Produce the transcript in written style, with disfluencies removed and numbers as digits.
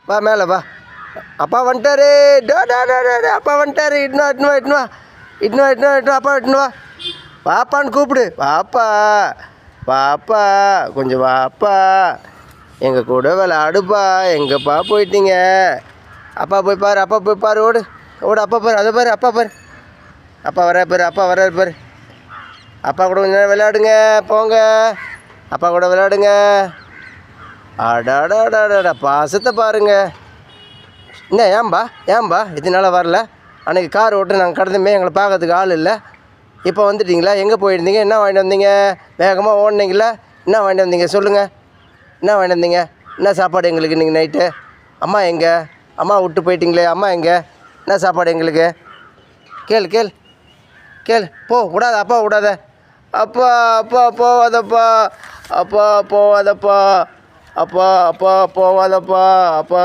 வா மேலே வா. அப்பா வந்துட்டாரு. அப்பா வந்துட்டாரு. இட்னு வா அப்பா இட்னு வா. வாப்பான்னு கூப்பிடு. வாப்பா வாப்பா கொஞ்சம் வாப்பா, எங்கள் கூட விளையாடுப்பா. எங்கப்பா போயிட்டீங்க? அப்பா போய் பாரு, அப்பா போய் பாரு. ஓடு ஓடு. அப்பா பாரு, அதை பாரு, அப்பா பாரு. அப்பா வர பாரு, அப்பா வர பாரு. அப்பா கூட கொஞ்சம் நேரம் விளையாடுங்க. போங்க, அப்பா கூட விளையாடுங்க. அடாடாடாடா பாசத்தை பாருங்க. என்ன ஏன்பா இதனால் வரல? அன்றைக்கி கார் ஓட்டு நாங்கள் கடந்துமே எங்களை பார்க்கறதுக்கு ஆள் இல்லை. இப்போ வந்துட்டிங்களா? எங்கே போயிருந்தீங்க? என்ன வாங்கிட்டு வந்தீங்க? வேகமாக ஓடுனீங்களா? என்ன வாங்கிட்டு வந்தீங்க சொல்லுங்கள். என்ன வாங்கிட்டு வந்தீங்க? என்ன சாப்பாடு எங்களுக்கு இன்றைக்கி நைட்டு? அம்மா எங்கே? அம்மா விட்டு போயிட்டீங்களே, அம்மா எங்கே? என்ன சாப்பாடு எங்களுக்கு? கேள் போ. விடாத, அப்பா விடாத. அப்பா அப்பா போவாதப்பா. அப்பா போவாதப்பா. அப்பா அப்பா போவாதப்பா. அப்பா